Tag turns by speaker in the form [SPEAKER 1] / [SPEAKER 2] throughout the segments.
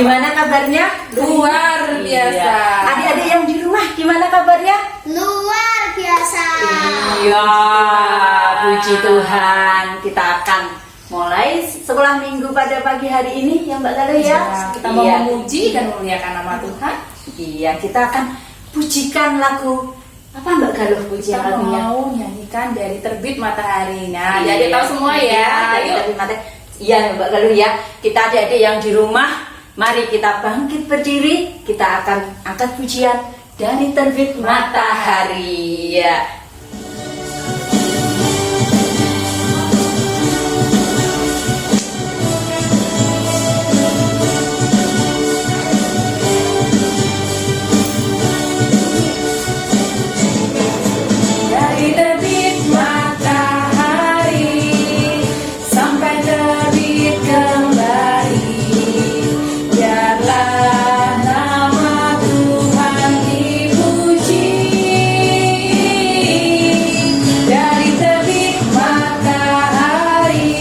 [SPEAKER 1] Gimana kabarnya?
[SPEAKER 2] Luar biasa.
[SPEAKER 1] Adik-adik yang di rumah gimana kabarnya?
[SPEAKER 3] Luar biasa.
[SPEAKER 1] Iya, puji Tuhan. Kita akan mulai sekolah minggu pada pagi hari ini ya Mbak Galuh ya.
[SPEAKER 2] Kita mau memuji dan memuliakan nama Tuhan.
[SPEAKER 1] Iya, kita akan pujikan lagu apa Mbak Galuh pujian
[SPEAKER 2] Kita
[SPEAKER 1] lagunya?
[SPEAKER 2] mau nyanyikan dari terbit matahari. Nah, jadi tahu semua ya.
[SPEAKER 1] Dari
[SPEAKER 2] Ayo.
[SPEAKER 1] terbit matahari. Iya Mbak Galuh ya. Kita adik-adik yang di rumah, mari kita bangkit berdiri. Kita akan angkat pujian dari terbit matahari ya.
[SPEAKER 2] Dari terbit matahari sampai terbit kembali, biarlah nama Tuhan dipuji. Dari terbit matahari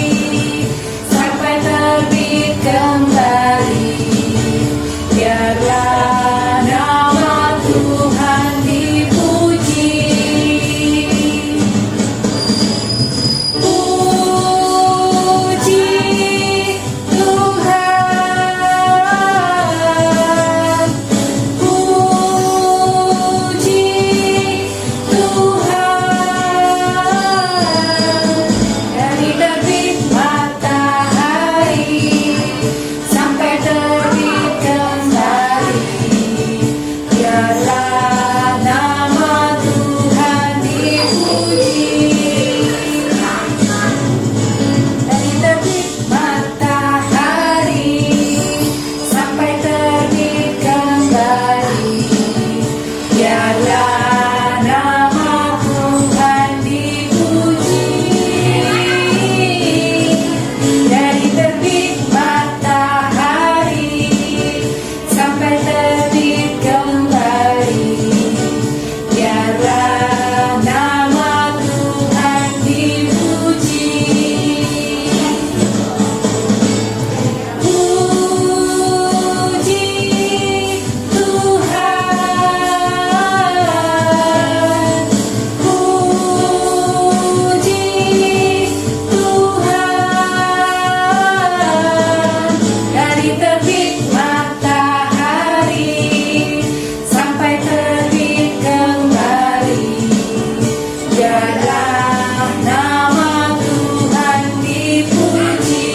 [SPEAKER 2] sampai terbit kembali, biarlah nama Tuhan dipuji. Puji Tuhan, puji Tuhan. Dari terbit matahari sampai terbit kembali, biarlah nama Tuhan dipuji. Dari terbit matahari sampai terbit kembali, biarlah nama Tuhan dipuji. Dari terbit matahari sampai terbit kembali, biarlah nama Tuhan dipuji. Puji Tuhan, puji Tuhan. Dari terbit matahari sampai terbit kembali, biarlah nama Tuhan dipuji.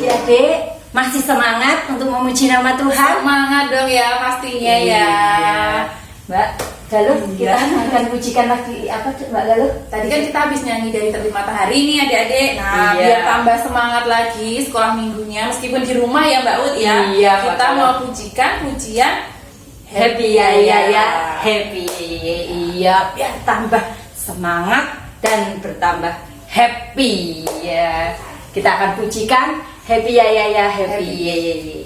[SPEAKER 1] Adik, masih semangat untuk memuji nama Tuhan?
[SPEAKER 2] Semangat dong ya pastinya ya.
[SPEAKER 1] Iya. Mbak Galuh, kita
[SPEAKER 2] Iya.
[SPEAKER 1] akan pujikan lagi apa Mbak Galuh?
[SPEAKER 2] Tadi kan kita habis nyanyi dari terbit matahari nih adik-adik. Nah,
[SPEAKER 1] Iya.
[SPEAKER 2] biar tambah semangat lagi sekolah minggunya meskipun di rumah ya Mbak Ut ya.
[SPEAKER 1] Iya,
[SPEAKER 2] Kita
[SPEAKER 1] Mbak
[SPEAKER 2] mau pujikan pujian
[SPEAKER 1] Happy ya ya ya, happy iya biar tambah semangat dan bertambah happy ya. Kita akan pujikan happy ya ya ya, happy ya ya ya.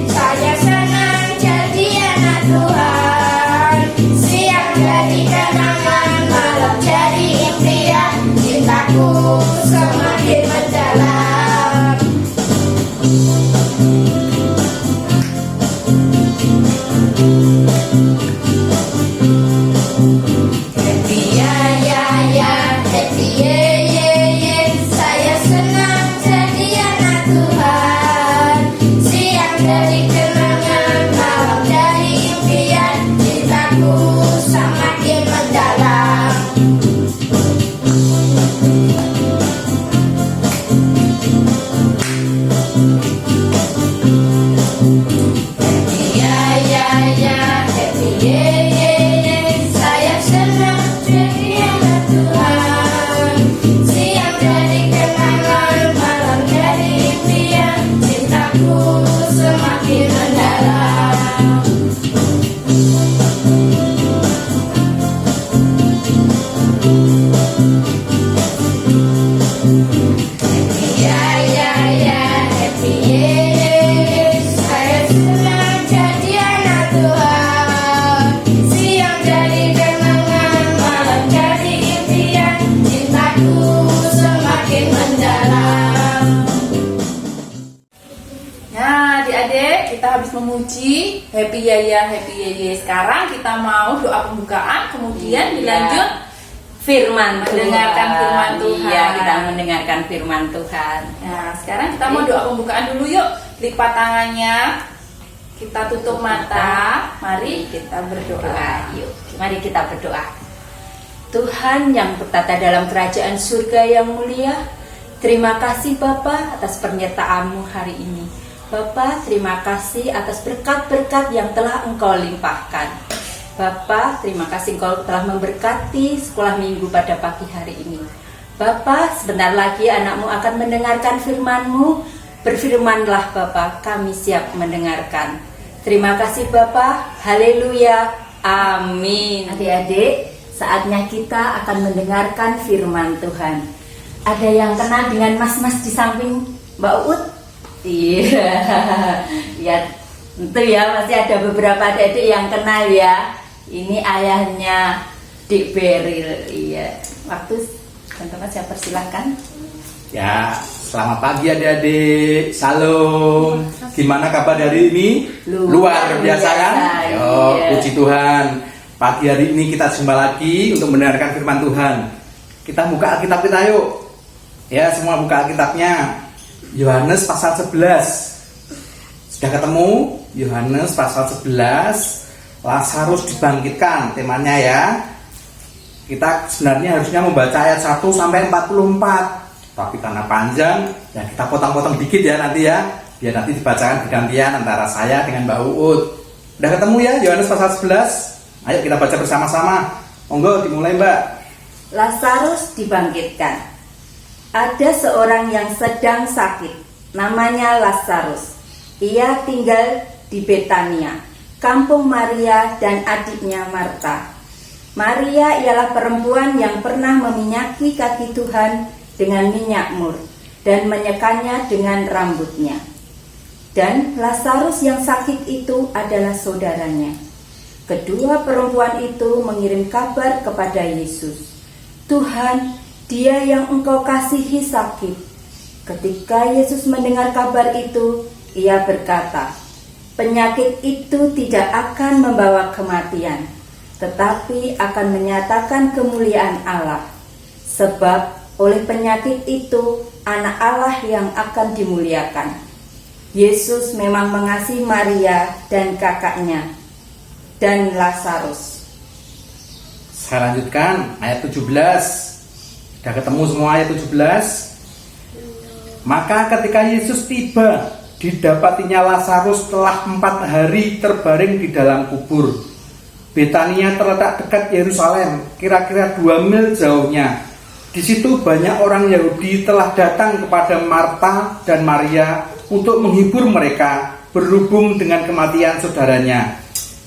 [SPEAKER 3] Saya senang jadi anak Tuhan. Siang jadi kenangan, malam jadi impian. Cintaku semakin mendalam. Semakin
[SPEAKER 2] adik-adik, kita habis memuji Happy Yaya, Happy Yeye. Sekarang kita mau doa pembukaan, kemudian dilanjut
[SPEAKER 1] firman
[SPEAKER 2] mendengarkan firman Tuhan.
[SPEAKER 1] Iya, kita mendengarkan firman Tuhan.
[SPEAKER 2] Nah, sekarang kita mau doa pembukaan dulu yuk. Lipat tangannya, kita tutup mata. Mari kita berdoa.
[SPEAKER 1] Yuk, mari kita berdoa. Tuhan yang bertata dalam kerajaan surga yang mulia, terima kasih Bapa atas penyertaan-Mu hari ini. Bapa, terima kasih atas berkat-berkat yang telah Engkau limpahkan. Bapa, terima kasih Engkau telah memberkati sekolah minggu pada pagi hari ini. Bapa, sebentar lagi anak-Mu akan mendengarkan firman-Mu. Berfirmanlah Bapa, kami siap mendengarkan. Terima kasih Bapa, haleluya, amin. Adik-adik, saatnya kita akan mendengarkan firman Tuhan. Ada yang kenal dengan mas-mas di samping Mbak Uut? Iya, ya tentu ya, masih ada beberapa adik-adik yang kenal ya. Ini ayahnya Dik Beril. Iya, waktu teman-teman saya persilahkan.
[SPEAKER 4] Ya, selamat pagi adik-adik. Salam. Gimana kabar hari ini? Luar biasa kan? Ayo,
[SPEAKER 1] iya.
[SPEAKER 4] puji Tuhan. Pagi hari ini kita jumpa lagi untuk mendengarkan firman Tuhan. Kita buka Alkitab kita yuk. Ya, semua buka Alkitabnya. Yohanes pasal 11. Sudah ketemu? Yohanes pasal 11. Lazarus dibangkitkan, temanya ya. Kita sebenarnya harusnya membaca ayat 1 sampai 44. Tapi karena panjang, ya kita potong-potong dikit ya nanti ya. Biar nanti dibacakan bergantian antara saya dengan Mbak Uut. Udah ketemu ya Yohanes pasal 11? Ayo kita baca bersama-sama. Monggo dimulai Mbak.
[SPEAKER 1] Lazarus dibangkitkan. Ada seorang yang sedang sakit, namanya Lazarus. Ia tinggal di Betania, kampung Maria dan adiknya Marta. Maria ialah perempuan yang pernah meminyaki kaki Tuhan dengan minyak mur dan menyekannya dengan rambutnya. Dan Lazarus yang sakit itu adalah saudaranya. Kedua perempuan itu mengirim kabar kepada Yesus. Tuhan, dia yang Engkau kasihi sakit. Ketika Yesus mendengar kabar itu, ia berkata, penyakit itu tidak akan membawa kematian, tetapi akan menyatakan kemuliaan Allah. Sebab oleh penyakit itu, anak Allah yang akan dimuliakan. Yesus memang mengasihi Maria dan kakaknya dan Lazarus.
[SPEAKER 4] Saya lanjutkan ayat 17. Sudah ketemu semua ayat 17. Maka ketika Yesus tiba, didapatinya Lazarus telah 4 hari terbaring di dalam kubur. Betania terletak dekat Yerusalem, kira-kira 2 mil jauhnya. Di situ banyak orang Yahudi telah datang kepada Marta dan Maria untuk menghibur mereka berhubung dengan kematian saudaranya.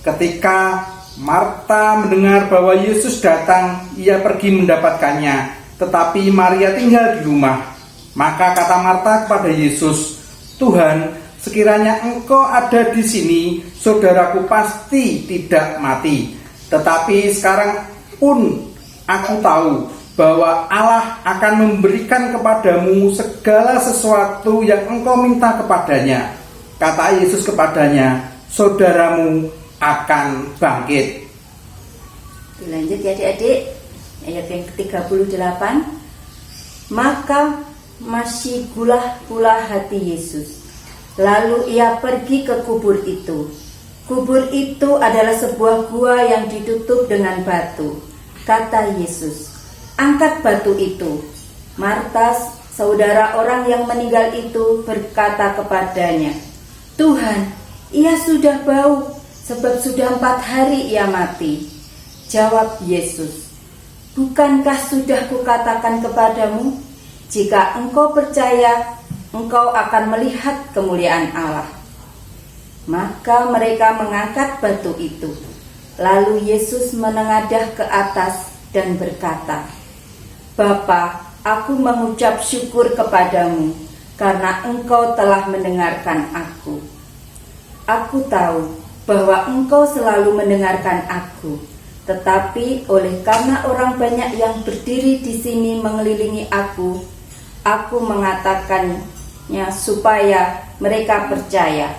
[SPEAKER 4] Ketika Marta mendengar bahwa Yesus datang, ia pergi mendapatkannya, tetapi Maria tinggal di rumah. Maka kata Marta kepada Yesus, Tuhan, sekiranya Engkau ada di sini, saudaraku pasti tidak mati. Tetapi sekarang pun aku tahu bahwa Allah akan memberikan kepadamu segala sesuatu yang engkau minta kepadanya. Kata Yesus kepadanya, saudaramu akan bangkit.
[SPEAKER 1] Dilanjut ya adik-adik, ayat yang ke-38. Maka masih pula hati Yesus. Lalu ia pergi ke kubur itu. Kubur itu adalah sebuah gua yang ditutup dengan batu. Kata Yesus, angkat batu itu. Marta, saudara orang yang meninggal itu, berkata kepadanya, Tuhan, ia sudah bau, sebab sudah 4 hari ia mati. Jawab Yesus, bukankah sudah kukatakan kepadamu, jika engkau percaya, engkau akan melihat kemuliaan Allah. Maka mereka mengangkat batu itu. Lalu Yesus menengadah ke atas dan berkata, Bapa, aku mengucap syukur kepadamu, karena engkau telah mendengarkan aku. Aku tahu bahwa engkau selalu mendengarkan aku, tetapi oleh karena orang banyak yang berdiri di sini mengelilingi aku mengatakannya supaya mereka percaya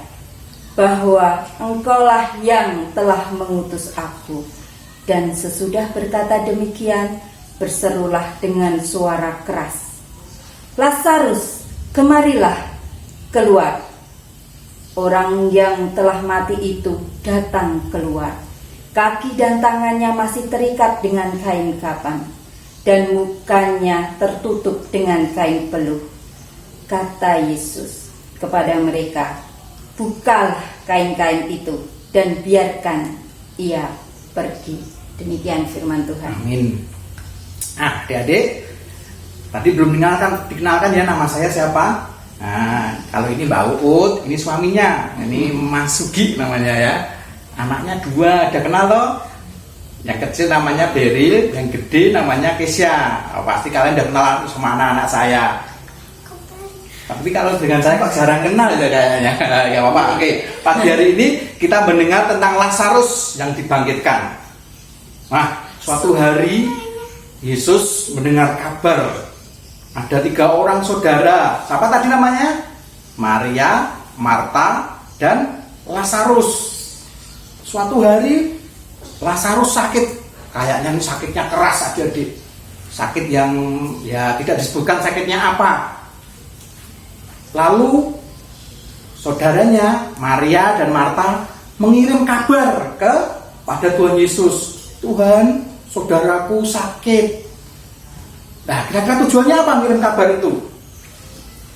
[SPEAKER 1] bahwa Engkaulah yang telah mengutus aku. Dan sesudah berkata demikian, berserulah dengan suara keras, Lazarus, kemarilah keluar. Orang yang telah mati itu datang keluar. Kaki dan tangannya masih terikat dengan kain kapan, dan mukanya tertutup dengan kain peluh. Kata Yesus kepada mereka, bukalah kain-kain itu dan biarkan ia pergi. Demikian firman Tuhan.
[SPEAKER 4] Amin. Adik-adik, tadi belum dikenalkan ya nama saya siapa? Nah, kalau ini Mbak Uut, ini suaminya, ini Mas Sugi namanya ya. Anaknya 2, ada kenal loh? Yang kecil namanya Beril, yang gede namanya Kesya. Pasti kalian udah kenal sama anak-anak saya. Tapi kalau dengan saya kok jarang kenal ya kayaknya. Ya Bapak, oke. Pagi hari ini kita mendengar tentang Lazarus yang dibangkitkan. Nah, suatu hari Yesus mendengar kabar ada 3 orang saudara. Siapa tadi namanya? Maria, Marta, dan Lazarus. Suatu hari Lazarus sakit. Kayaknya ini sakitnya keras adik-adik. Sakit yang ya tidak disebutkan sakitnya apa. Lalu saudaranya Maria dan Marta mengirim kabar kepada Tuhan Yesus. Tuhan, saudaraku sakit. Nah, kira-kira tujuannya apa ngirim kabar itu?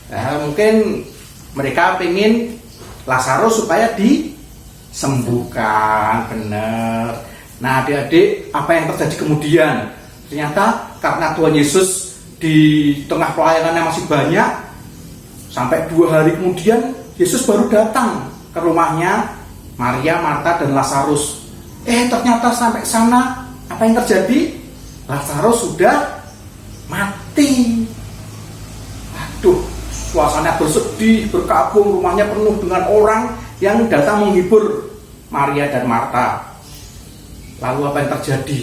[SPEAKER 4] Nah, mungkin mereka ingin Lazarus supaya disembuhkan, benar. Nah, adik-adik, apa yang terjadi kemudian? Ternyata karena Tuhan Yesus di tengah pelayanannya masih banyak, sampai 2 hari kemudian Yesus baru datang ke rumahnya Maria, Marta, dan Lazarus. Ternyata sampai sana apa yang terjadi? Lazarus sudah mati. Aduh, suasana bersedih, berkabung, rumahnya penuh dengan orang yang datang menghibur Maria dan Marta. Lalu apa yang terjadi?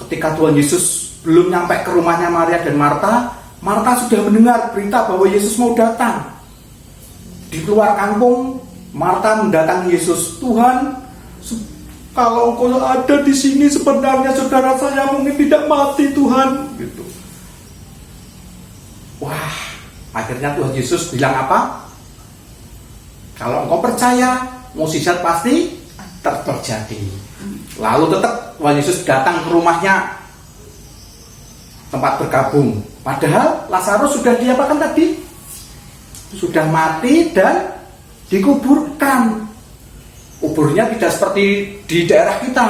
[SPEAKER 4] Ketika Tuhan Yesus belum nyampe ke rumahnya Maria dan Marta, Marta sudah mendengar berita bahwa Yesus mau datang. Di luar kampung, Marta mendatangi Yesus. Tuhan, kalau Engkau ada di sini, sebenarnya saudara saya mungkin tidak mati, Tuhan. Gitu. Wah, akhirnya Tuhan Yesus bilang apa? Kalau engkau percaya, mukjizat pasti terjadi. Lalu tetap Tuhan Yesus datang ke rumahnya, tempat berkabung. Padahal Lazarus sudah diapakan tadi? Sudah mati dan dikuburkan. Kuburnya tidak seperti di daerah kita.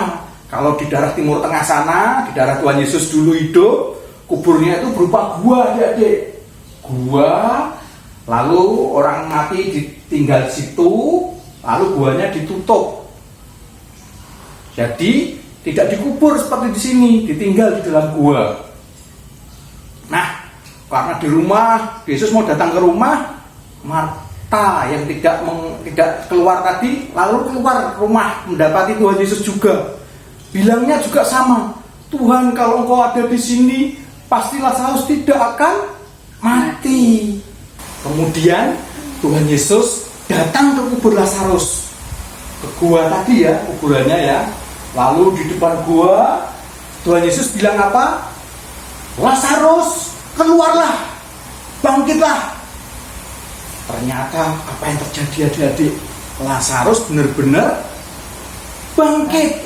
[SPEAKER 4] Kalau di daerah Timur Tengah sana, di daerah Tuhan Yesus dulu hidup, kuburnya itu berupa gua, adik-adik. Gua, lalu orang mati ditinggal di situ, lalu guanya ditutup. Jadi tidak dikubur seperti di sini, ditinggal di dalam gua. Nah, karena di rumah Yesus mau datang ke rumah, Marta yang tidak keluar tadi, lalu keluar rumah mendapati Tuhan Yesus juga. Bilangnya juga sama, Tuhan kalau engkau ada di sini, pasti Lazarus tidak akan mati. Kemudian Tuhan Yesus datang ke kubur Lazarus, ke gua tadi ya, kuburannya ya. Lalu di depan gua Tuhan Yesus bilang apa? Lazarus, keluarlah, bangkitlah. Ternyata apa yang terjadi adik-adik? Lazarus benar-benar bangkit,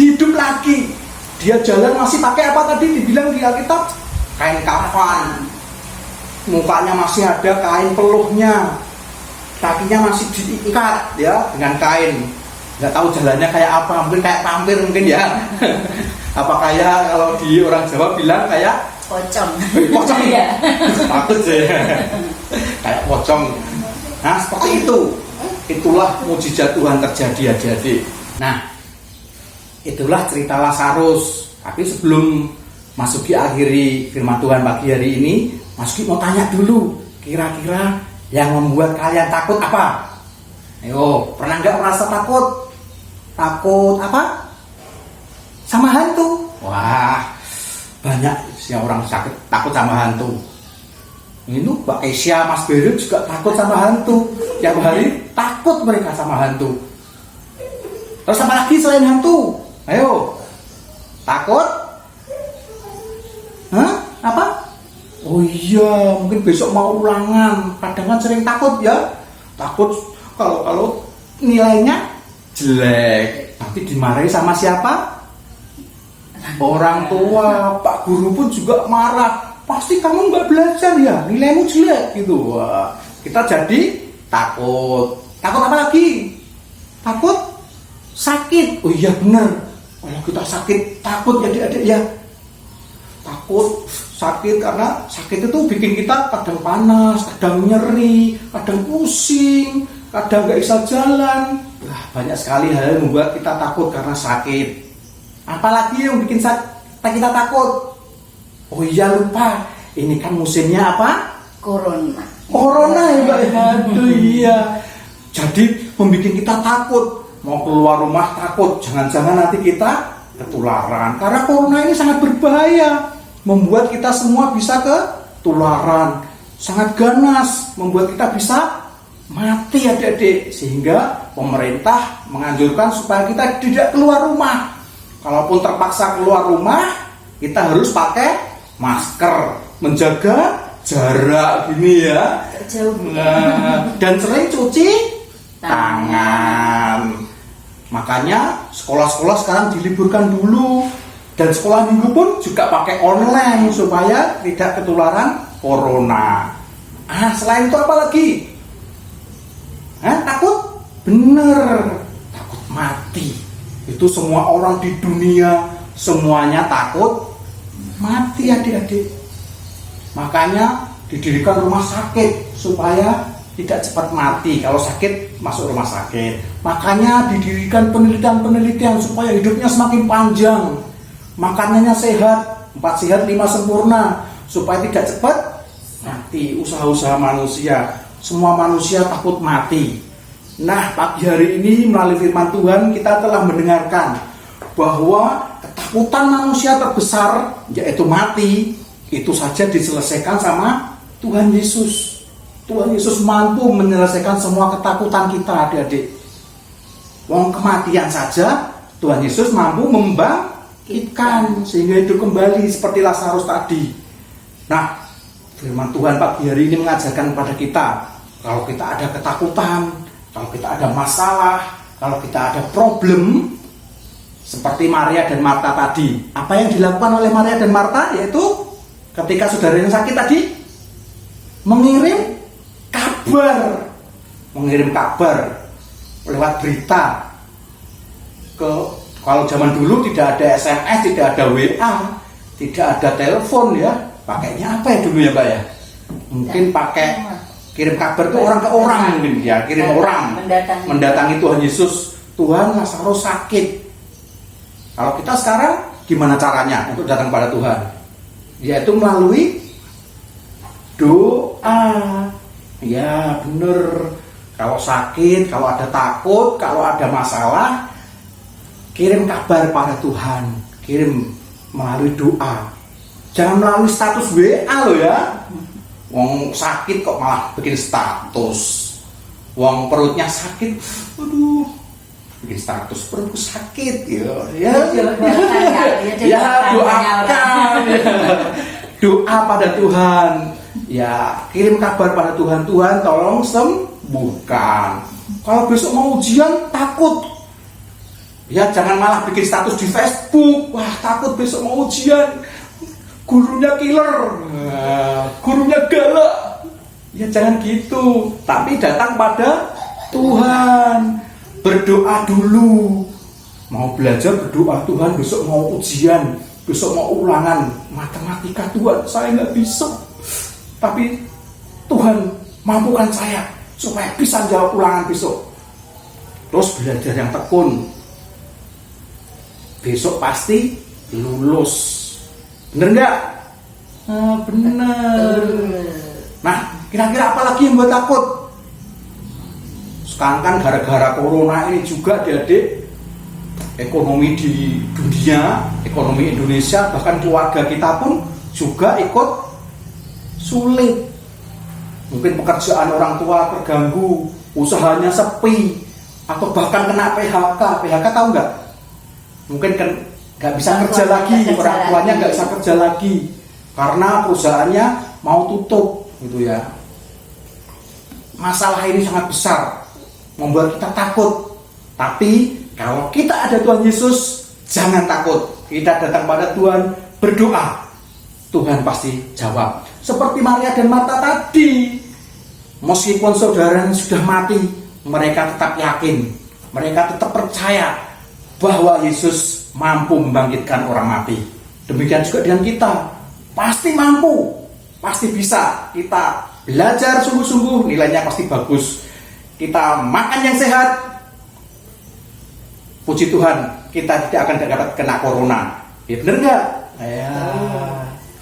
[SPEAKER 4] hidup lagi. Dia jalan masih pakai apa tadi dibilang di Alkitab? Kain kafan. Mukanya masih ada kain peluhnya. Kakinya masih diikat ya dengan kain. Nggak tahu jalannya kayak apa, mungkin kayak pampir mungkin ya. Apa kayak kalau di orang Jawa bilang kayak
[SPEAKER 1] Pocong.
[SPEAKER 4] Pocong
[SPEAKER 1] ya.
[SPEAKER 4] Takut sih. Kayak pocong. Nah seperti itu. Itulah mujizat Tuhan terjadi adik-adik. Nah itulah cerita Lazarus. Tapi sebelum Mas Sugi akhiri firman Tuhan pagi hari ini, Mas Sugi mau tanya dulu, kira-kira yang membuat kalian takut apa? Ayo, pernah nggak merasa takut? Takut apa? Sama hantu? Wah, banyak sih orang sakit takut sama hantu. Ini Mbak Asia, Mas Beryl juga takut sama hantu. Tiap hari takut mereka sama hantu. Terus apa lagi selain hantu? Ayo. Takut? Hah? Apa? Oh iya, mungkin besok mau ulangan. Kadang kan sering takut ya. Takut kalau nilainya jelek. Nanti dimarahi sama siapa? Orang tua. Pak guru pun juga marah. Pasti kamu nggak belajar ya, nilaimu jelek gitu. Wah, kita jadi takut. Takut apa lagi? Takut sakit. Oh iya bener. Kalau kita sakit, takut ya adik-adik ya. Takut sakit karena sakit itu bikin kita kadang panas, kadang nyeri, kadang pusing, kadang nggak bisa jalan. Wah, banyak sekali hal yang membuat kita takut karena sakit. Apalagi yang bikin kita takut? Oh iya lupa, ini kan musimnya apa?
[SPEAKER 1] Corona.
[SPEAKER 4] Corona ya Mbak. Aduh iya. Jadi membuat kita takut. Mau keluar rumah takut. Jangan-jangan nanti kita ketularan. Karena corona ini sangat berbahaya. Membuat kita semua bisa ketularan. Sangat ganas. Membuat kita bisa mati adik-adik. Sehingga pemerintah menganjurkan supaya kita tidak keluar rumah. Kalaupun terpaksa keluar rumah, kita harus pakai masker, menjaga jarak gini ya.
[SPEAKER 1] Jauh.
[SPEAKER 4] Nah, dan sering cuci tangan. Makanya sekolah-sekolah sekarang diliburkan dulu. Dan sekolah minggu pun juga pakai online supaya tidak ketularan corona. Selain itu apa lagi? Takut? Bener, takut mati. Itu semua orang di dunia semuanya takut mati adik-adik. Makanya didirikan rumah sakit supaya tidak cepat mati. Kalau sakit masuk rumah sakit. Makanya didirikan penelitian-penelitian supaya hidupnya semakin panjang. Makanannya sehat, 4 sehat 5 sempurna, supaya tidak cepat mati. Usaha-usaha manusia, semua manusia takut mati. Nah, pagi hari ini melalui firman Tuhan kita telah mendengarkan bahwa ketakutan manusia terbesar yaitu mati itu saja diselesaikan sama Tuhan Yesus. Tuhan Yesus mampu menyelesaikan semua ketakutan kita adik-adik. Wong kematian saja Tuhan Yesus mampu membangkitkan sehingga hidup kembali seperti Lazarus tadi. Nah, firman Tuhan pagi hari ini mengajarkan kepada kita, kalau kita ada ketakutan, kalau kita ada masalah, kalau kita ada problem, seperti Maria dan Marta tadi. Apa yang dilakukan oleh Maria dan Marta? Yaitu ketika saudaranya sakit tadi, mengirim kabar lewat berita. Kalau zaman dulu tidak ada SMS, tidak ada WA, tidak ada telepon ya. Pakainya apa ya dulu ya Mbak ya? Mungkin pakai kirim kabar ke orang mungkin ya, kirim orang mendatangi Tuhan Yesus. Tuhan, Lazarus sakit. Kalau kita sekarang gimana caranya untuk datang pada Tuhan? Yaitu melalui doa. Ya bener. Kalau sakit, kalau ada takut, kalau ada masalah, kirim kabar pada Tuhan. Kirim melalui doa. Jangan melalui status WA loh ya. Wong sakit kok malah bikin status. Wong perutnya sakit, aduh, bikin status perutku sakit ya doakan doa pada Tuhan ya, kirim kabar pada Tuhan, Tuhan tolong sembuhkan. Kalau besok mau ujian takut ya, jangan malah bikin status di Facebook, wah takut besok mau ujian, gurunya killer, gurunya galak ya, jangan gitu. Tapi datang pada Tuhan, berdoa dulu. Mau belajar berdoa, Tuhan besok mau ujian, besok mau ulangan matematika, Tuhan saya nggak bisa, tapi Tuhan mampukan saya supaya bisa jawab ulangan besok. Terus belajar yang tekun, besok pasti lulus. Bener nggak? Bener. Nah, kira-kira apa lagi yang buat takut? Sekarang kan gara-gara corona ini juga adik-adik, ekonomi di dunia, ekonomi Indonesia, bahkan keluarga kita pun juga ikut sulit. Mungkin pekerjaan orang tua terganggu, usahanya sepi, atau bahkan kena PHK. PHK tahu nggak? Mungkin kan nggak bisa kerja lagi, orang tuanya nggak bisa kerja lagi karena perusahaannya mau tutup, gitu ya. Masalah ini sangat besar, membuat kita takut. Tapi kalau kita ada Tuhan Yesus, jangan takut. Kita datang pada Tuhan, berdoa, Tuhan pasti jawab. Seperti Maria dan Marta tadi, meskipun saudaranya sudah mati, mereka tetap yakin, mereka tetap percaya bahwa Yesus mampu membangkitkan orang mati. Demikian juga dengan kita, pasti mampu, pasti bisa. Kita belajar sungguh-sungguh, nilainya pasti bagus. Kita makan yang sehat, puji Tuhan, kita tidak akan dapat kena corona. Ya benar nggak? Ya,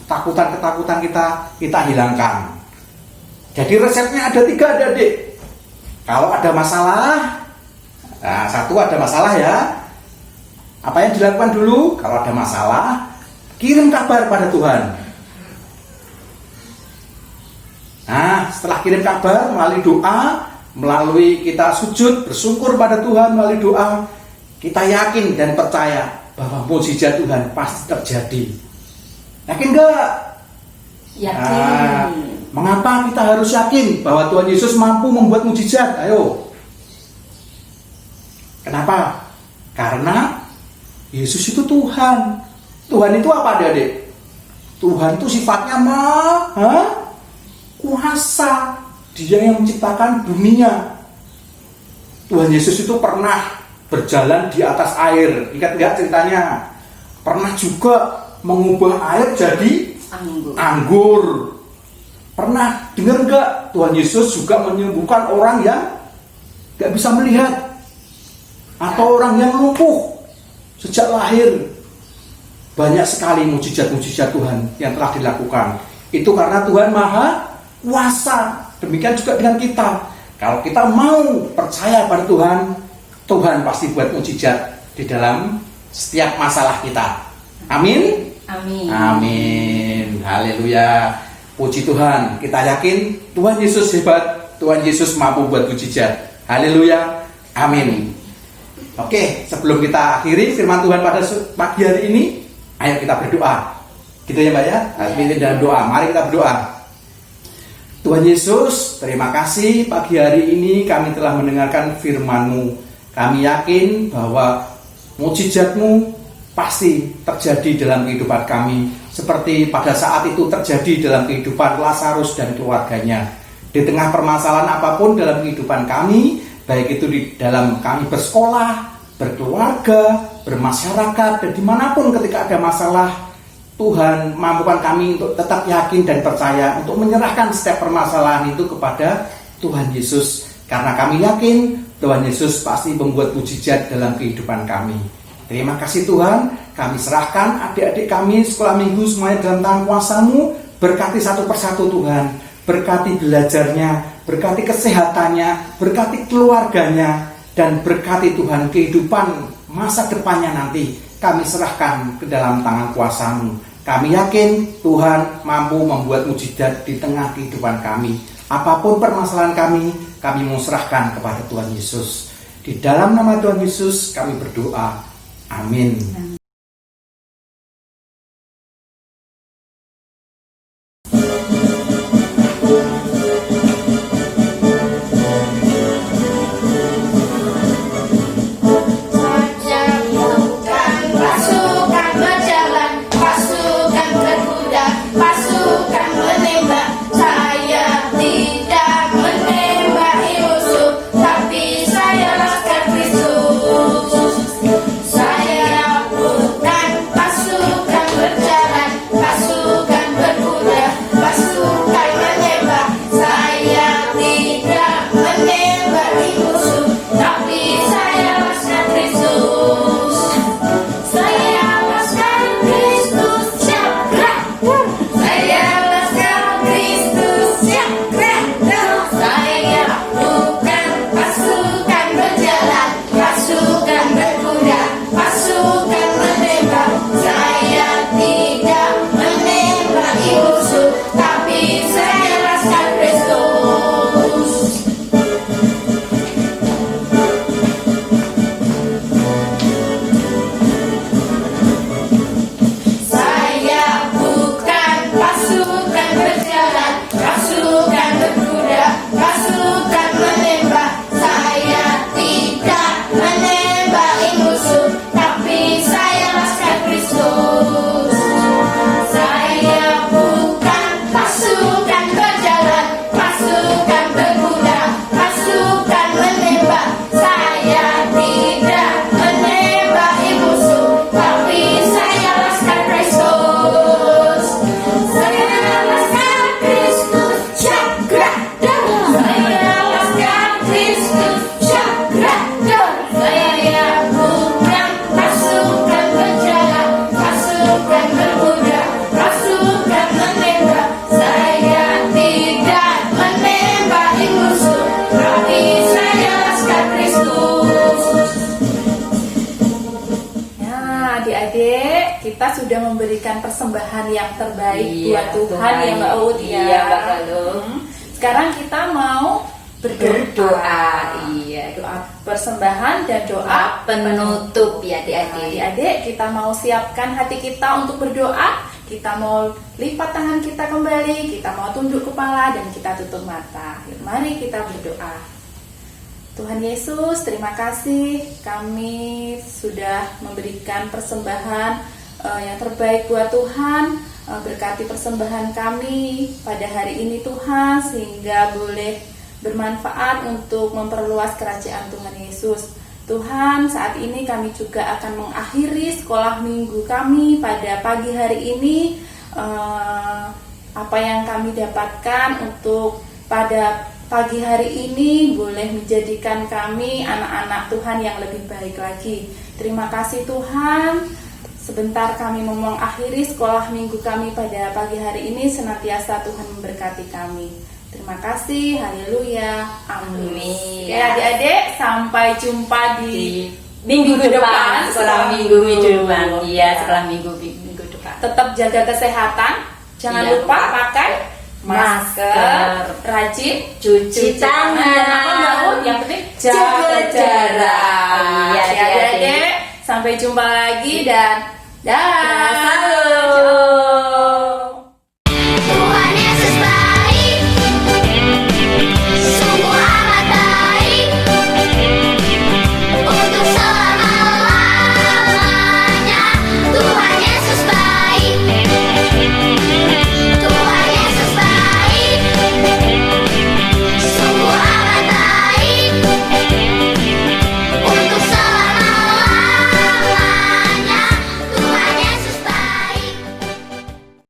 [SPEAKER 4] ketakutan kita hilangkan. Jadi resepnya ada 3, adik-adik. Kalau ada masalah, nah, 1 ada masalah ya. Apa yang dilakukan dulu? Kalau ada masalah, kirim kabar pada Tuhan. Nah, setelah kirim kabar melalui doa, melalui kita sujud, bersyukur pada Tuhan melalui doa, kita yakin dan percaya bahwa mukjizat Tuhan pasti terjadi. Yakin enggak?
[SPEAKER 1] Yakin.
[SPEAKER 4] Nah, mengapa kita harus yakin bahwa Tuhan Yesus mampu membuat mukjizat? Ayo. Kenapa? Karena Yesus itu Tuhan. Tuhan itu apa, adik-adik? Tuhan itu sifatnya maha kuasa. Dia yang menciptakan dunia. Tuhan Yesus itu pernah berjalan di atas air. Ingat nggak ceritanya? Pernah juga mengubah air jadi anggur. Pernah dengar nggak? Tuhan Yesus juga menyembuhkan orang yang nggak bisa melihat, atau orang yang lumpuh sejak lahir. Banyak sekali mujizat-mujizat Tuhan yang telah dilakukan. Itu karena Tuhan maha kuasa. Demikian juga dengan kita. Kalau kita mau percaya pada Tuhan, Tuhan pasti buat mujizat di dalam setiap masalah kita. Amin.
[SPEAKER 1] Amin.
[SPEAKER 4] Amin. Haleluya. Puji Tuhan. Kita yakin Tuhan Yesus hebat. Tuhan Yesus mampu buat mujizat. Haleluya. Amin. Oke, sebelum kita akhiri firman Tuhan pada pagi hari ini, ayo kita berdoa. Gitu ya Mbak ya? Amin. Dalam doa. Mari kita berdoa. Tuhan Yesus, terima kasih pagi hari ini kami telah mendengarkan firman-Mu. Kami yakin bahwa mujizat-Mu pasti terjadi dalam kehidupan kami, seperti pada saat itu terjadi dalam kehidupan Lazarus dan keluarganya. Di tengah permasalahan apapun dalam kehidupan kami, baik itu di dalam kami bersekolah, berkeluarga, bermasyarakat, dan dimanapun ketika ada masalah, Tuhan mampukan kami untuk tetap yakin dan percaya untuk menyerahkan setiap permasalahan itu kepada Tuhan Yesus. Karena kami yakin Tuhan Yesus pasti membuat mujizat dalam kehidupan kami. Terima kasih Tuhan, kami serahkan adik-adik kami sekolah minggu semuanya dalam tangan kuasa-Mu. Berkati satu persatu Tuhan, berkati belajarnya, berkati kesehatannya, berkati keluarganya, dan berkati Tuhan kehidupan masa depannya nanti. Kami serahkan ke dalam tangan kuasa-Mu. Kami yakin Tuhan mampu membuat mujizat di tengah kehidupan kami. Apapun permasalahan kami mau serahkan kepada Tuhan Yesus. Di dalam nama Tuhan Yesus kami berdoa. Amin.
[SPEAKER 3] Pasukan berjalan, pasukan berkuda, pasukan menembak. Saya tidak menembaki musuh, tapi saya laskar Kristus. Saya
[SPEAKER 2] kita sudah memberikan persembahan yang terbaik
[SPEAKER 1] Iya,
[SPEAKER 2] buat Tuhan ya Mbak Ut ya.
[SPEAKER 1] Iya, Mbak Galuh.
[SPEAKER 2] Sekarang kita mau
[SPEAKER 1] Berdoa, iya.
[SPEAKER 2] Doa persembahan dan doa
[SPEAKER 1] Penutup ya adik-adik.
[SPEAKER 2] Adik-adik, kita mau siapkan hati kita untuk berdoa. Kita mau lipat tangan kita kembali, kita mau tunduk kepala dan kita tutup mata. Yuk, mari kita berdoa. Tuhan Yesus, terima kasih kami sudah memberikan persembahan yang terbaik buat Tuhan. Berkati persembahan kami pada hari ini Tuhan, sehingga boleh bermanfaat untuk memperluas kerajaan Tuhan Yesus. Tuhan, saat ini kami juga akan mengakhiri sekolah minggu kami pada pagi hari ini. Apa yang kami dapatkan untuk pada pagi hari ini boleh menjadikan kami anak-anak Tuhan yang lebih baik lagi. Terima kasih Tuhan. Sebentar kami mau mengakhiri sekolah minggu kami pada pagi hari ini, senantiasa Tuhan memberkati kami. Terima kasih, haleluya, amin. Ya adik-adik, sampai jumpa di
[SPEAKER 1] minggu depan, setelah minggu depan. Iya,
[SPEAKER 2] Ya.
[SPEAKER 1] setelah minggu depan.
[SPEAKER 2] Tetap jaga kesehatan, jangan
[SPEAKER 1] Iya,
[SPEAKER 2] lupa
[SPEAKER 1] lupa.
[SPEAKER 2] pakai masker, rajin
[SPEAKER 1] Cuci tangan.
[SPEAKER 2] dan apa Mbak Ut? Yang penting
[SPEAKER 1] Jaga jarak.
[SPEAKER 2] Iya,
[SPEAKER 1] Iya,
[SPEAKER 2] adik-adik, sampai jumpa lagi dan dah.